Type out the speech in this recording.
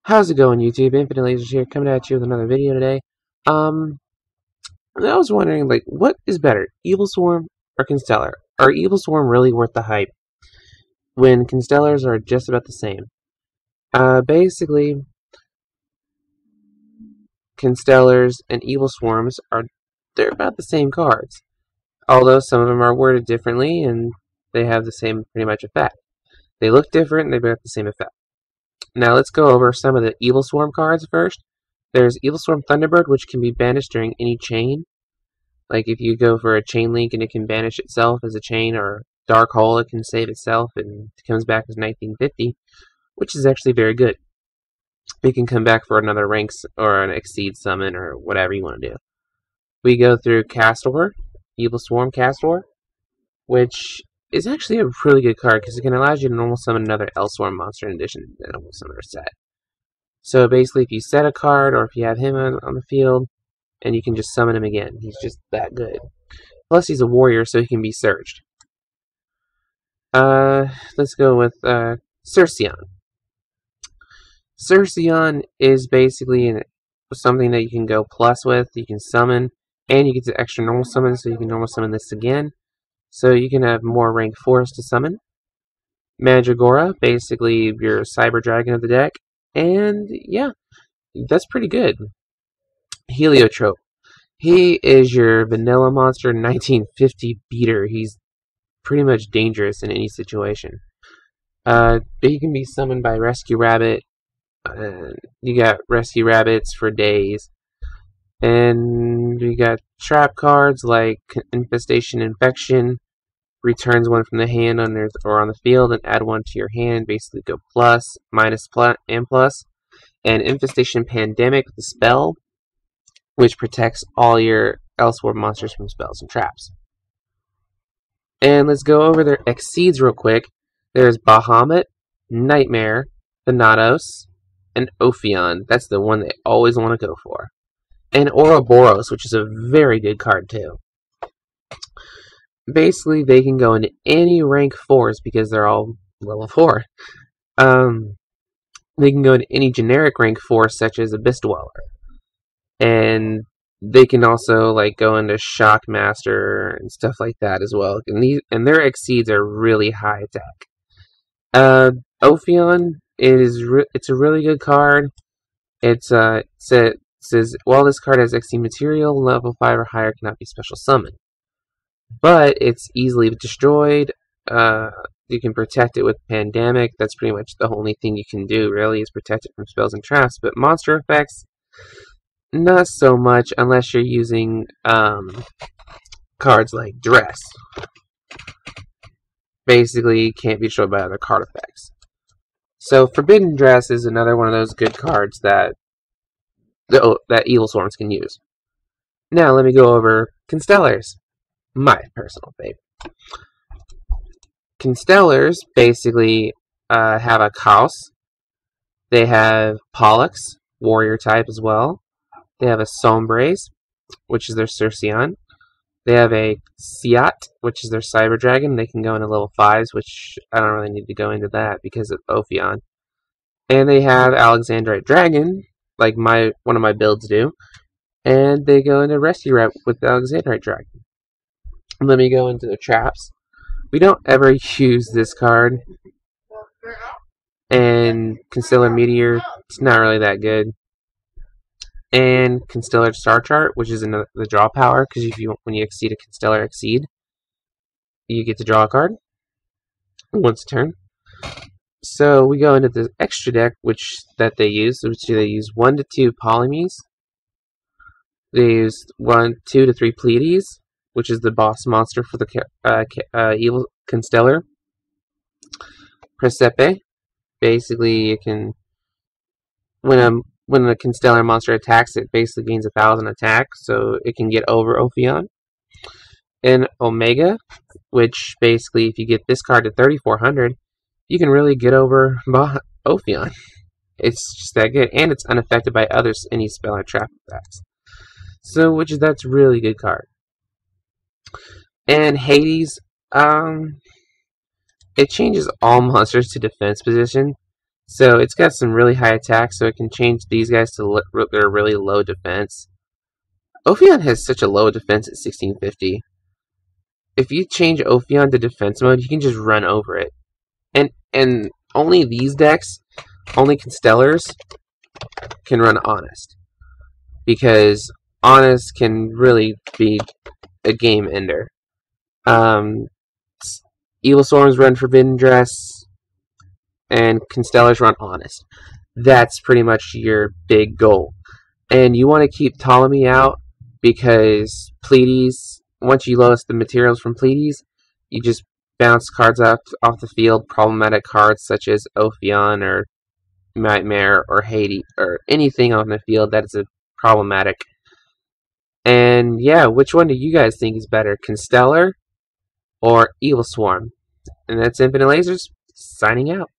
How's it going, YouTube? Infinite Lasers here, coming at you with another video today. Um, I was wondering, what is better, Evilswarm or Constellar? Are Evilswarm really worth the hype when Constellars are just about the same? Basically, Constellars and Evilswarms they're about the same cards, although some of them are worded differently and they have the same pretty much effect. They look different and they've got the same effect. Now let's go over some of the Evilswarm cards first. There's Evilswarm Thunderbird, which can be banished during any chain. Like if you go for a chain link and it can banish itself as a chain, or Dark Hole, it can save itself and it comes back as 1950, which is actually very good. It can come back for another ranks or an Exceed summon or whatever you want to do. We go through Castor, Evilswarm Castor, which is actually a really good card because it can allow you to normal summon another Evilswarm monster in addition to the normal summoner set. So basically, if you set a card or if you have him on the field, and you can just summon him again, he's just that good. Plus, he's a warrior, so he can be searched. Let's go with Cerceon. Cerceon is basically something that you can go plus with. You can summon, and you get the extra normal summon, so you can normal summon this again. So you can have more rank 4s to summon. Mandragora, basically your Cyber Dragon of the deck. And yeah, that's pretty good. Heliotrope. He is your vanilla monster 1950 beater. He's pretty much dangerous in any situation. He can be summoned by Rescue Rabbit. You got Rescue Rabbits for days. And we got trap cards like Infestation Infection. Returns one from the hand on the field and add one to your hand. Basically go plus, minus, and plus. And Infestation Pandemic, the spell, which protects all your Evilswarm monsters from spells and traps. And let's go over their Exceeds real quick. There's Bahamut, Nightmare, Thanatos, and Ophion. That's the one they always want to go for. And Ouroboros, which is a very good card too. Basically, they can go into any rank 4s because they're all level 4. They can go into any generic rank 4, such as Abyss Dweller. And they can also go into Shockmaster and stuff like that as well. And their Exceeds are really high attack. Ophion it's a really good card. It says while this card has Exceed material, level 5 or higher cannot be special summoned. But it's easily destroyed. You can protect it with Pandemic. That's pretty much the only thing you can do, really, is protect it from spells and traps. But monster effects, not so much unless you're using cards like Dress. Basically, can't be destroyed by other card effects. So Forbidden Dress is another one of those good cards that Evilswarms can use. Now let me go over Constellars. My personal favorite. Constellars basically have a Chaos. They have Pollux, warrior type as well. They have a Sombrace, which is their Cerceon. They have a Siat, which is their Cyber Dragon. They can go into level 5s, which I don't really need to go into that because of Ophion. And they have Alexandrite Dragon, like one of my builds do. And they go into Rescue Rabbit with Alexandrite Dragon. Let me go into the traps. We don't ever use this card. And Constellar Meteor, it's not really that good. And Constellar Star Chart, which is the draw power, because when you exceed a Constellar Exceed, you get to draw a card once a turn. So we go into the extra deck, which they use 1 to 2 Polymes. They use 2 to 3 Pleiades, which is the boss monster for the evil Constellar. Presepe, basically it can when a Constellar monster attacks, it basically gains 1,000 attack, so it can get over Ophion. And Omega, which basically if you get this card to 3,400, you can really get over Ophion. It's just that good, and it's unaffected by any spell or trap effects. So that's a really good card. And Hades, it changes all monsters to defense position. So it's got some really high attack, so it can change these guys to their really low defense. Ophion has such a low defense at 1650. If you change Ophion to defense mode, you can just run over it. And only these decks, only Constellars, can run Honest. Because Honest can really be a game ender. Evilswarms run Forbidden Dress, and Constellars run Honest. That's pretty much your big goal. And you want to keep Ptolemy out because Pleiades, once you lose the materials from Pleiades, you just bounce cards off the field, problematic cards such as Ophion or Nightmare or Hades or anything on the field that is problematic. And yeah, which one do you guys think is better, Constellar or Evilswarm? And that's Infinite Lasers signing out.